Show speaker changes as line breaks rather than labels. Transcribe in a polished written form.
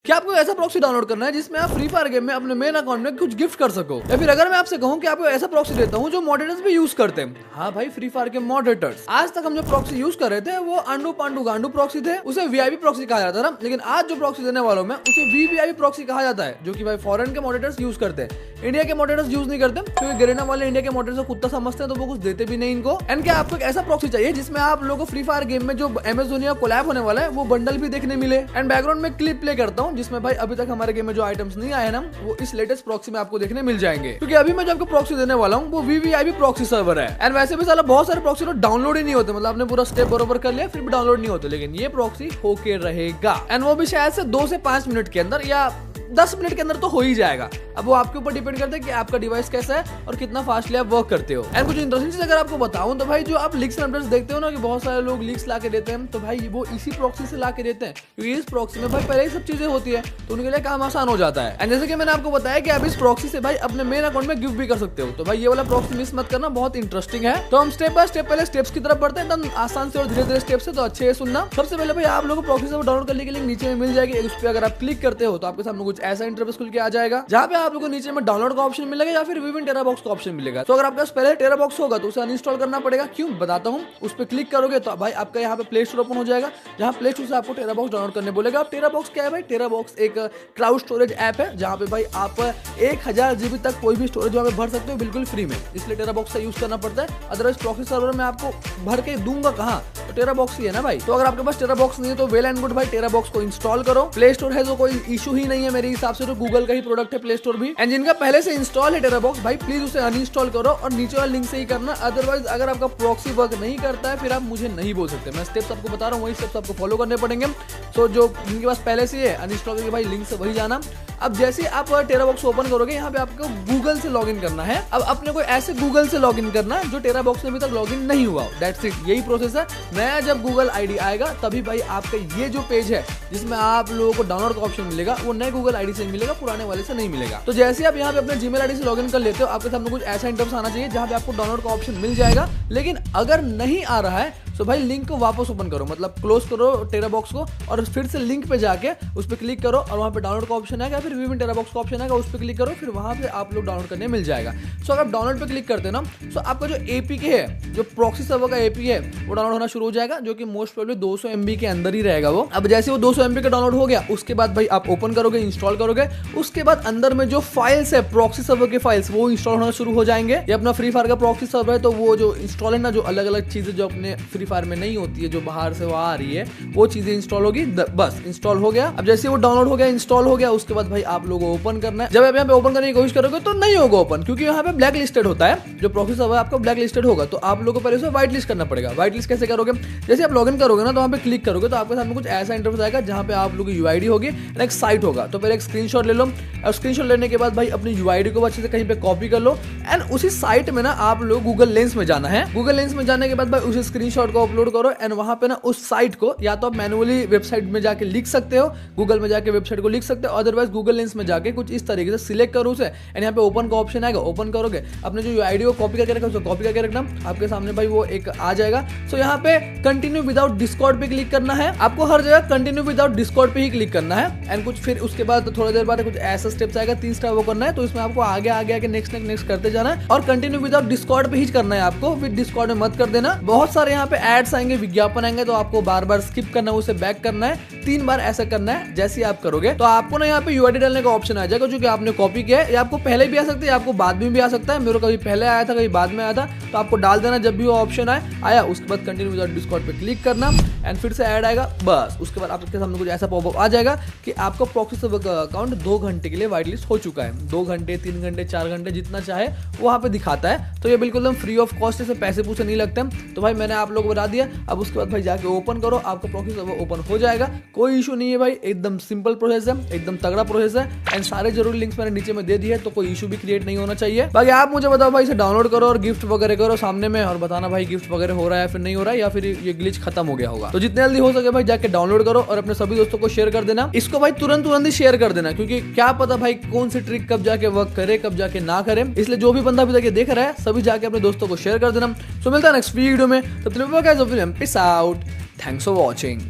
क्या आपको ऐसा प्रॉक्सी डाउनलोड करना है जिसमें आप फ्री फायर गेम में अपने मेन अकाउंट में कुछ गिफ्ट कर सको, या फिर अगर मैं आपसे कहूं कि आपको ऐसा प्रॉक्सी देता हूं जो मॉडरेटर्स भी यूज करते हैं। हाँ भाई, फ्री फायर के मॉडरेटर्स। आज तक हम जो प्रॉक्सी यूज कर रहे थे वो अंडू पांडू गांडू प्रॉक्सी थे, उसे वीआईपी प्रॉक्सी कहा जाता था। लेकिन आज जो प्रॉक्सी देने वालों में उसे वीवीआईपी प्रॉक्सी कहा जाता है, जो कि भाई फॉरेन के मॉडरेटर्स यूज करते हैं, इंडिया के मॉडरेटर्स यूज नहीं करते, क्योंकि गरेना वाले इंडिया के मॉडरेटर्स को कुत्ता समझते हैं तो वो कुछ देते भी नहीं इनको। एंड क्या आपको एक ऐसा प्रॉक्सी चाहिए जिसमें आप लोगों को फ्री फायर गेम में जो अमेजोनिया कोलैब होने वाला है वो बंडल भी देखने मिले। एंड बैकग्राउंड में क्लिप प्ले करता हूँ जिसमें भाई अभी तक हमारे गेम में जो आइटम्स नहीं आए ना वो इस लेटेस्ट प्रॉक्सी में आपको देखने मिल जाएंगे, क्योंकि अभी मैं जो आपको प्रॉक्सी देने वाला हूँ वो वीवीआईपी प्रॉक्सी सर्वर है। एंड वैसे भी साला बहुत सारे प्रॉक्सी डाउनलोड ही नहीं होते, मतलब आपने पूरा स्टेप बरोबर कर लिया फिर भी डाउनलोड नहीं होते, लेकिन ये प्रॉक्सी होके रहेगा। एंड वो भी शायद से 2 से 5 मिनट के अंदर या 10 मिनट के अंदर तो हो ही जाएगा। अब वो आपके ऊपर डिपेंड करता है कि आपका डिवाइस कैसा है और कितना फास्टली आप वर्क करते हो। एंड कुछ इंटरेस्टिंग चीज अगर आपको बताऊं तो भाई जो आप लीक्स एंड अपडेट्स देखते हो ना कि बहुत सारे लोग लीक्स ला के देते हैं, तो भाई वो इसी प्रॉक्सी से ला के देते हैं, क्योंकि इस प्रॉक्सी में भाई पहले ही सब चीजें होती है तो उनके लिए काम आसान हो जाता है। एंड जैसे कि मैंने आपको बताया कि आप इस प्रॉक्सी से भाई अपने मेन अकाउंट में गिफ्ट भी कर सकते हो, तो भाई ये वाला प्रॉक्सी मिस मत करना, बहुत इंटरेस्टिंग है। तो हम स्टेप बाय स्टेप पहले स्टेप्स की तरफ बढ़ते हैं, एकदम आसान से और धीरे धीरे स्टेप से, तो अच्छे से सुनना। सबसे पहले भाई आप लोगों को प्रॉक्सी से डाउनलोड करने के लिए नीचे में मिल जाएगी, उस पर अगर आप क्लिक करते हो तो आपके सामने कुछ ऐसा इंटरफेस खुल के आ जाएगा, जहाँ पे आप लोगों को नीचे में डाउनलोड का ऑप्शन मिलेगा या फिर विविन टेराबॉक्स का ऑप्शन मिलेगा। तो अगर आपके पास पहले टेराबॉक्स होगा तो उसे अनइंस्टॉल करना पड़ेगा। क्यों बताता हूँ, उस पर क्लिक करोगे तो भाई आपका यहाँ पे प्ले स्टोर ओपन हो जाएगा, जहाँ प्ले स्टोर से आपको टेराबॉक्स डाउनलोड करने बोलेगा। अब टेराबॉक्स क्या है भाई? टेराबॉक्स एक क्लाउड स्टोरेज ऐप है जहाँ पे भाई आप 1000 GB तक कोई भी स्टोरेज वहाँ पे भर सकते हो बिल्कुल फ्री में, इसलिए टेराबॉक्स का यूज करना पड़ता है। अदरवाइज प्रॉक्सी सर्वर में आपको भर के दूंगा कहाँ, तो टेराबॉक्स ही है ना भाई। तो अगर आपके पास टेराबॉक्स नहीं है तो वेल एंड गुड भाई, टेराबॉक्स को इंस्टॉल करो। प्ले स्टोर है तो कोई इशू ही नहीं है मेरे हिसाब से, तो गूगल का ही प्रोडक्ट है प्ले स्टोर भी। एंड जिनका पहले से इंस्टॉल है टेराबॉक्स भाई प्लीज उसे अनइंस्टॉल करो और नीचे वाले लिंक से ही करना। अदरवाइज अगर आपका प्रॉक्सी वर्क नहीं करता है फिर आप मुझे नहीं बोल सकते, मैं स्टेप्स आपको बता रहा हूँ, वही स्टेप्स आपको फॉलो करने पड़ेंगे। सो जो जिनके पास पहले से है अनइंस्टॉल करके भाई लिंक से वही जाना। अब जैसे आप टेराबॉक्स ओपन करोगे यहाँ पे आपको गूगल से लॉगिन करना है। अब अपने को ऐसे गूगल से लॉगिन करना है जो टेराबॉक्स में अभी तक लॉगिन नहीं हुआ हो, दैट्स इट, यही प्रोसेस है। नया जब गूगल आईडी आएगा तभी भाई आपका ये जो पेज है जिसमें आप लोगों को डाउनलोड का ऑप्शन मिलेगा वो नए गूगल आईडी से मिलेगा, पुराने वाले से नहीं मिलेगा। तो जैसे आप यहाँ पे अपने जीमेल आईडी से लॉगिन कर लेते हो आपके सामने कुछ ऐसा इंटरफेस आना चाहिए जहाँ पे आपको डाउनलोड का ऑप्शन मिल जाएगा। लेकिन अगर नहीं आ रहा है तो भाई लिंक को वापस ओपन करो, मतलब क्लोज करो टेराबॉक्स को और फिर से लिंक पे जाके उस पर क्लिक करो और वहाँ पे डाउनलोड का ऑप्शन आएगा, फिर विविन टेराबॉक्स का ऑप्शन आएगा, उस पर क्लिक करो, फिर वहाँ पे आप लोग डाउनलोड करने मिल जाएगा। सो अगर आप डाउनलोड पे क्लिक करते हैं ना तो आपका जो एपीके है, जो प्रॉक्सी सर्वर का एपीके है वो डाउनलोड होना शुरू हो जाएगा, जो कि मोस्ट प्रोबेबली 200 MB के अंदर ही रहेगा वो। अब जैसे वो 200 MB का डाउनलोड हो गया उसके बाद भाई आप ओपन करोगे, इंस्टॉल करोगे, उसके बाद अंदर में जो फाइल्स है प्रॉक्सी सर्वर के फाइल्स वो इंस्टॉल होना शुरू हो जाएंगे। ये अपना फ्री फायर का प्रॉक्सी सर्वर है तो वो जो इंस्टॉल है ना, जो अलग अलग चीजें जो अपने फ्री फायर में नहीं होती है जो बाहर से वो आ रही है वो चीजें इंस्टॉल होगी, बस इंस्टॉल हो गया। अब जैसे वो डाउनलोड हो गया, इंस्टॉल हो गया, उसके बाद भाई आप लोगों को ओपन करना है। जब आप यहाँ पे ओपन करने की कोशिश करोगे तो नहीं होगा ओपन, क्योंकि यहाँ पे ब्लैक लिस्टेड होता है, जो प्रॉक्सी सर्वर आपका ब्लैक लिस्टेड होगा, तो आप लोगों को पहले उसे व्हाइट लिस्ट करना पड़ेगा। व्हाइट लिस्ट कैसे करोगे? जैसे आप लॉगिन करोगे ना तो वहाँ पे क्लिक करोगे तो आपके सामने कुछ ऐसा इंटरफेस आएगा जहाँ पे आप लोगों की यूआईडी होगी, एक साइट होगा। तो पहले एक स्क्रीनशॉट ले लो और स्क्रीनशॉट लेने के बाद भाई अपनी यूआईडी को अच्छे से कहीं पे कॉपी कर लो एंड उसी साइट में ना आप लोग गूगल लेंस में जाना है। गूगल लेंस में जाने के बाद भाई उस स्क्रीनशॉट को अपलोड करो एंड वहाँ पे ना उस साइट को या तो आप मैनुअली वेबसाइट में जाके लिख सकते हो, गूगल में जाके वेबसाइट को लिख सकते हो, अदरवाइज गूगल लेंस में जाके कुछ इस तरीके से सिलेक्ट करो उसे एंड यहाँ पे ओपन का ऑप्शन आएगा, ओपन करोगे, अपने जो यूआईडी को कॉपी करके रखा उसको कॉपी करके रखना, आपके सामने भाई वो एक आ जाएगा। सो यहाँ पे कंटिन्यू विदाउट डिस्कॉर्ड पे क्लिक करना है, आपको हर जगह कंटिन्यू विदाउट डिस्कॉर्ड पे ही क्लिक करना है एंड कुछ फिर उसके बाद थोड़ी देर बाद कुछ ऐसा स्टेप्स आएगा, 3 स्टेप वो करना है, तो इसमें आपको आगे आगे आगे नेक्स्ट करते जाना है और कंटिन्यू विदाउट डिस्कॉर्ड पे ही करना है आपको, विद डिस्कॉर्ड में मत कर देना। बहुत सारे यहाँ पे एड्स आएंगे, विज्ञापन आएंगे, तो आपको बार बार स्किप करना है, उसे बैक करना है, 3 बार ऐसा करना है। जैसे आप करोगे तो आपको ना यहाँ पे यूआईडी डालने का ऑप्शन आ जाएगा जो कि आपने कॉपी किया है, या आपको पहले भी आ सकता है, आपको बाद में भी आ सकता है। मेरे को कभी पहले आया था कभी बाद में आया था, तो आपको डाल देना जब भी वो ऑप्शन आया उसके बाद कंटिन्यू विदाउट डिस्कॉर्ड पे क्लिक करना एंड फिर से ऐड आएगा, बस उसके बाद आपके सामने कुछ ऐसा पॉपअप आ जाएगा कि आपका प्रॉक्सी सर्वर का अकाउंट 2 घंटे के लिए व्हाइट लिस्ट हो चुका है। 2 घंटे 3 घंटे 4 घंटे जितना चाहे वहां पे दिखाता है, तो ये बिल्कुल एकदम फ्री ऑफ कॉस्ट है, पैसे पूछे नहीं लगते। तो भाई मैंने आप लोगों को बता दिया। अब उसके बाद भाई जाके ओपन करो, आपका प्रॉक्सी सर्वर ओपन हो जाएगा, कोई इशू नहीं है भाई, एकदम सिंपल प्रोसेस है, एकदम तगड़ा प्रोसेस है एंड सारे जरूरी लिंक्स मैंने नीचे में दे दिए, तो कोई इशू भी क्रिएट नहीं होना चाहिए। बाकी आप मुझे बताओ भाई, इसे डाउनलोड करो और गिफ्ट वगैरह करो सामने में और बताना भाई गिफ्ट वगैरह हो रहा है फिर नहीं हो रहा है, या फिर ये ग्लिच खत्म हो गया होगा। तो जितने जल्दी हो सके भाई जाके डाउनलोड करो और अपने सभी दोस्तों को शेयर कर देना। इसको भाई तुरंत ही शेयर कर देना, क्योंकि क्या पता भाई कौन सी ट्रिक कब जाके वर्क करे कब जाके ना करे, इसलिए जो भी बंदा अभी तक देख रहा है सभी जाके अपने दोस्तों को शेयर कर देना। सो मिलता है नेक्स्ट वीडियो में, तब तक peace out, thanks for watching.